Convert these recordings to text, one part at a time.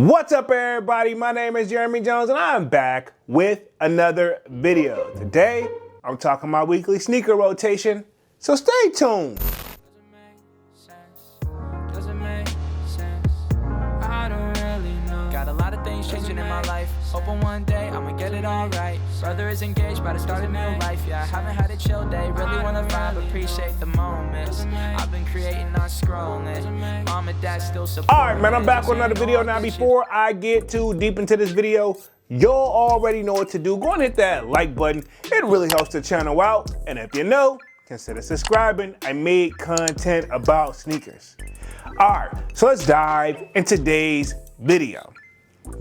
What's up, everybody? My name is Jeremy Jones and I'm back with another video. Today, I'm talking my weekly sneaker rotation, so stay tuned. Got a lot of things changing in my life. Hoping one day I'ma get it all right. Brother is engaged, about to start a new life. Yeah, I haven't had a chill day. Really wanna vibe, appreciate the moments. I've been creating, not scrolling. Mom and dad still support. All right, man, I'm back with another video. Now, before I get too deep into this video, y'all already know what to do. Go and hit that like button. It really helps the channel out. And if you know, consider subscribing. I made content about sneakers. All right, so let's dive into today's video.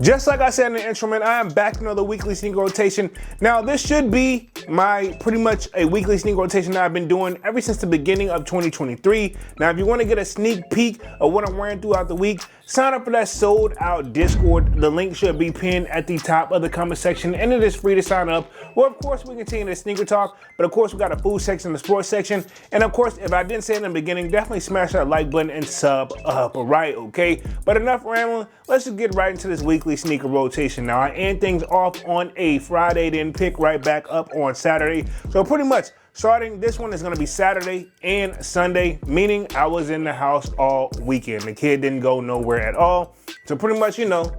Just like I said in the intro, man, I am back to another weekly sneaker rotation. Now, this should be my pretty much a weekly sneaker rotation that I've been doing ever since the beginning of 2023. Now, if you want to get a sneak peek of what I'm wearing throughout the week, sign up for that sold out Discord. The link should be pinned at the top of the comment section, and it is free to sign up. Well, of course, we continue the sneaker talk, but of course, we got a food section, the sports section. And of course, if I didn't say it in the beginning, definitely smash that like button and sub up, all right, okay? But enough rambling, let's just get right into this weekly sneaker rotation. Now, I end things off on a Friday, then pick right back up on Saturday. So pretty much, starting, this one is gonna be Saturday and Sunday, meaning I was in the house all weekend. The kid didn't go nowhere at all. So pretty much, you know,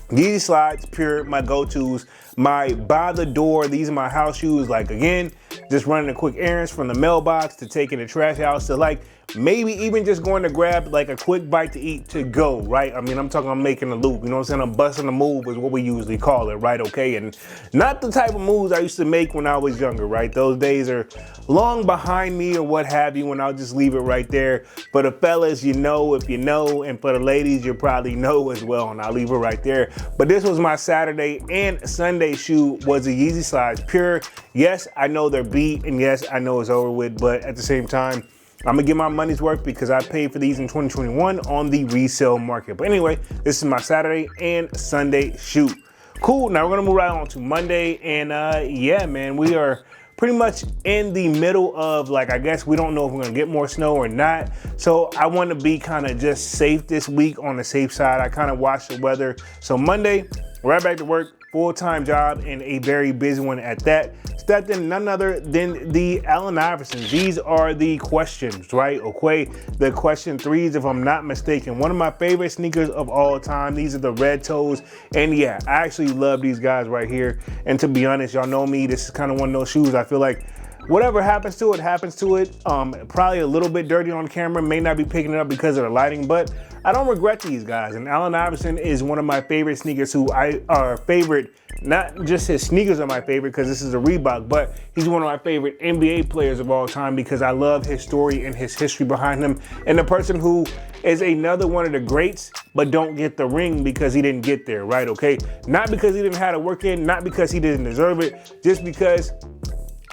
Yeezy Slides, Pure, my go-tos, my by the door, these are my house shoes. Like, again, just running a quick errands from the mailbox to taking the trash out to, like, maybe even just going to grab like a quick bite to eat to go, right? I mean, I'm talking about making a loop, you know what I'm saying? I'm busting a move is what we usually call it, right? Okay, and not the type of moves I used to make when I was younger, right? Those days are long behind me or what have you, and I'll just leave it right there. For the fellas, you know, if you know, and for the ladies, you probably know as well, and I'll leave it right there. But this was my Saturday and Sunday shoe, was a Yeezy Slides Pure. Yes, I know they're beat, and yes, I know it's over with, but at the same time, I'm gonna get my money's worth because I paid for these in 2021 on the resale market. But anyway, this is my Saturday and Sunday shoe. Cool, now we're gonna move right on to Monday. And yeah, man, we are pretty much in the middle of, like, I guess we don't know if we're gonna get more snow or not. So I wanna be kind of just safe this week, on the safe side. I kind of watched the weather. So Monday, right back to work, full-time job, and a very busy one at that. Stepped in none other than the Allen Iversons. These are the questions, right? Okay, the question threes, if I'm not mistaken. One of my favorite sneakers of all time. These are the red toes. And yeah, I actually love these guys right here. And to be honest, y'all know me, this is kind of one of those shoes I feel like whatever happens to it, happens to it. Probably a little bit dirty on camera, may not be picking it up because of the lighting, but I don't regret these guys. And Allen Iverson is one of my favorite sneakers not just his sneakers are my favorite because this is a Reebok, but he's one of my favorite NBA players of all time because I love his story and his history behind him. And the person who is another one of the greats, but don't get the ring because he didn't get there, right? Okay, not because he didn't have to work in, not because he didn't deserve it, just because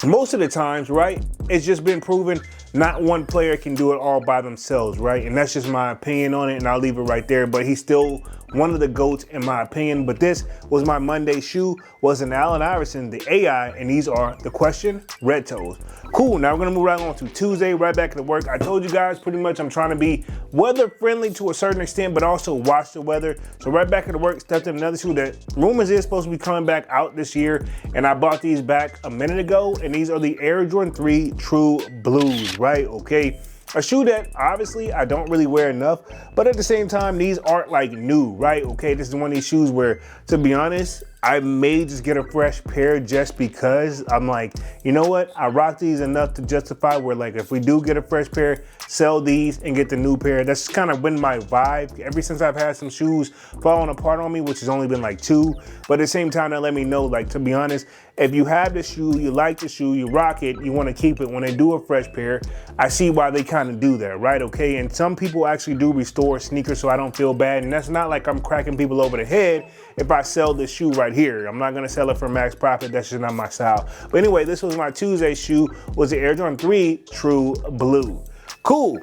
most of the times, right, it's just been proven not one player can do it all by themselves, right? And that's just my opinion on it, and I'll leave it right there. But he's still one of the GOATs in my opinion. But this was my Monday shoe, was an Allen Iverson, the AI, and these are the question red toes. Cool, now we're gonna move right on to Tuesday, right back to work. I told you guys pretty much I'm trying to be weather friendly to a certain extent, but also watch the weather. So right back to work, stepped in another shoe that rumors is supposed to be coming back out this year. And I bought these back a minute ago, and these are the Air Jordan 3 True Blues, right? Okay. A shoe that obviously I don't really wear enough, but at the same time, these aren't like new, right? Okay, this is one of these shoes where, to be honest, I may just get a fresh pair just because I'm like, you know what? I rock these enough to justify where, like, if we do get a fresh pair, sell these and get the new pair. That's kind of been my vibe ever since I've had some shoes falling apart on me, which has only been like 2. But at the same time, that let me know, like, to be honest, if you have the shoe, you like the shoe, you rock it, you want to keep it when they do a fresh pair, I see why they kind of do that, right? Okay, and some people actually do restore sneakers so I don't feel bad, and that's not like I'm cracking people over the head if I sell this shoe right here. I'm not gonna sell it for max profit, that's just not my style. But anyway, this was my Tuesday shoe, was the Air Jordan 3 True Blue. Cool.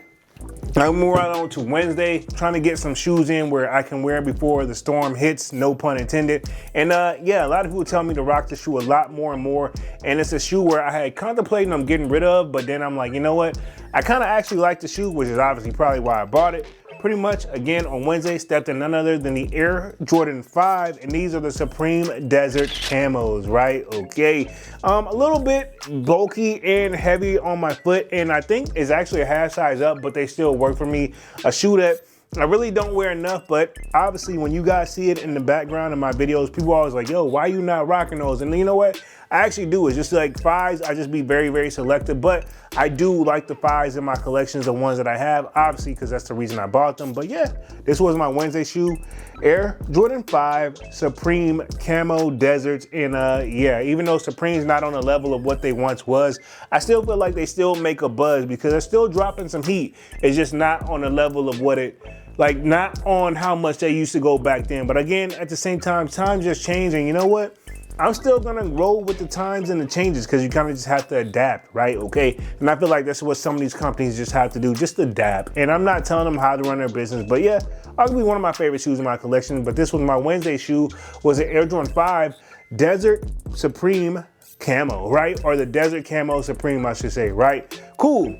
Now we move right on to Wednesday, trying to get some shoes in where I can wear before the storm hits, no pun intended. And yeah, a lot of people tell me to rock the shoe a lot more and more. And it's a shoe where I had contemplated on getting rid of, but then I'm like, you know what? I kind of actually like the shoe, which is obviously probably why I bought it. pretty much, again, on Wednesday, stepped in none other than the Air Jordan 5, and these are the Supreme Desert Camos, right? Okay. A little bit bulky and heavy on my foot, and I think it's actually a half size up, but they still work for me. A shoe that I really don't wear enough, but obviously when you guys see it in the background of my videos, people are always like, yo, why you not rocking those? And you know what? I actually do. It's just like 5s, I just be very, very selective, but I do like the 5s in my collections, the ones that I have, obviously, because that's the reason I bought them. But yeah, this was my Wednesday shoe, Air Jordan 5 Supreme Camo Deserts. And yeah, even though Supreme's not on the level of what they once was, I still feel like they still make a buzz because they're still dropping some heat. It's just not on the level of what it, like not on how much they used to go back then. But again, at the same time, times just change, and you know what? I'm still gonna roll with the times and the changes because you kind of just have to adapt, right? Okay, and I feel like that's what some of these companies just have to do, just adapt. And I'm not telling them how to run their business, but yeah, arguably one of my favorite shoes in my collection. But this was my Wednesday shoe, was an Air Jordan 5 Desert Supreme Camo, right? Or the Desert Camo Supreme, I should say, right? Cool.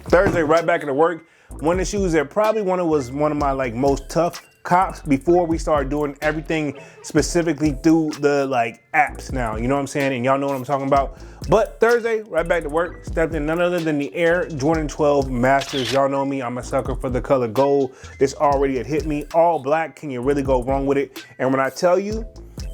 Thursday, right back into work. One of the shoes that probably was one of my like most tough cops before we started doing everything specifically through the like apps now, you know what I'm saying? And y'all know what I'm talking about. But Thursday, right back to work, stepped in none other than the Air Jordan 12 Masters. Y'all know me, I'm a sucker for the color gold. This already had hit me. All black, can you really go wrong with it? And when I tell you,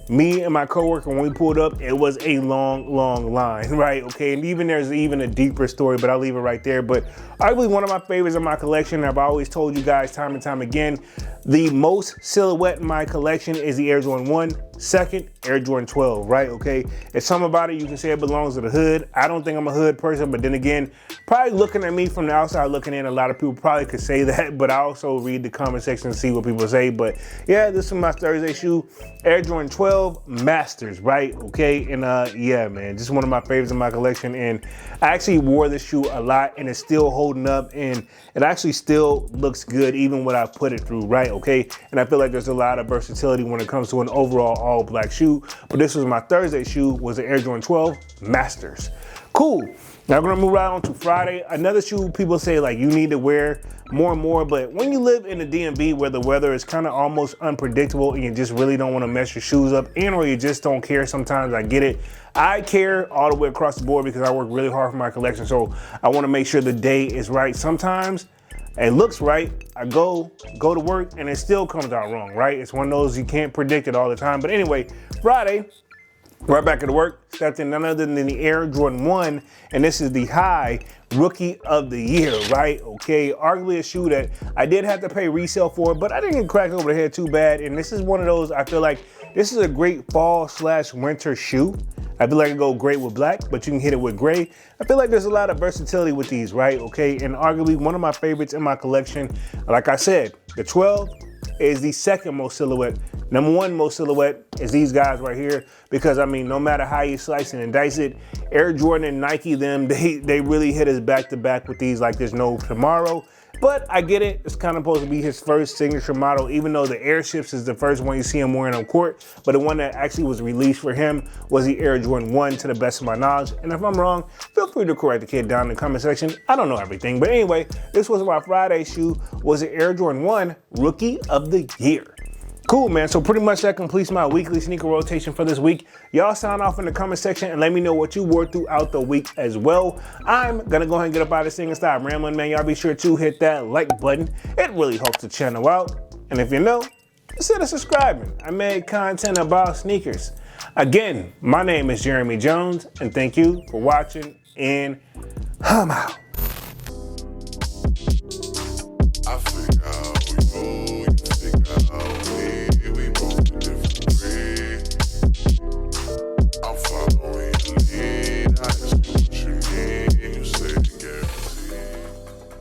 me and my coworker, when we pulled up, it was a long, long line, right? Okay, and there's even a deeper story, but I'll leave it right there. But arguably one of my favorites in my collection, I've always told you guys time and time again, the most silhouette in my collection is the Air Jordan 1, second, Air Jordan 12, right? Okay, it's something about it, you can say it belongs to the hood. I don't think I'm a hood person, but then again, probably looking at me from the outside looking in, a lot of people probably could say that, but I also read the comment section and see what people say. But yeah, this is my Thursday shoe, Air Jordan 12 Masters, right? Okay, and yeah, man, just one of my favorites in my collection, and I actually wore this shoe a lot, and it's still holding up, and it actually still looks good even when I put it through, right? Okay, and I feel like there's a lot of versatility when it comes to an overall all black shoe. But this was my Thursday shoe, was the Air Jordan 12 Masters. Cool. Now we're gonna move right on to Friday. Another shoe people say like you need to wear more and more, but when you live in the DMV where the weather is kind of almost unpredictable and you just really don't want to mess your shoes up, and or you just don't care sometimes, I get it. I care all the way across the board because I work really hard for my collection, so I want to make sure the day is right. Sometimes it looks right, I go to work and it still comes out wrong, right? It's one of those, you can't predict it all the time. But anyway, Friday, right back at work, stepped in none other than the Air Jordan 1, and this is the High Rookie of the Year, right? Okay, arguably a shoe that I did have to pay resale for, but I didn't get cracked over the head too bad. And this is one of those, I feel like this is a great fall/winter shoe. I feel like it go great with black, but you can hit it with gray. I feel like there's a lot of versatility with these, right? Okay, and arguably one of my favorites in my collection. Like I said, the 12 is the second most silhouette. Number one most silhouette is these guys right here, because I mean, no matter how you slice it and dice it, Air Jordan and Nike, they really hit us back to back with these like there's no tomorrow. But I get it, it's kind of supposed to be his first signature model, even though the Airships is the first one you see him wearing on court. But the one that actually was released for him was the Air Jordan 1, to the best of my knowledge. And if I'm wrong, feel free to correct the kid down in the comment section. I don't know everything. But anyway, this was my Friday shoe, was the Air Jordan 1 Rookie of the Year. Cool, man. So pretty much that completes my weekly sneaker rotation for this week. Y'all sign off in the comment section and let me know what you wore throughout the week as well. I'm gonna go ahead and get up out of this thing and stop rambling, man. Y'all be sure to hit that like button. It really helps the channel out. And if you know, consider subscribing. I made content about sneakers. Again, my name is Jeremy Jones, and thank you for watching, and I'm out.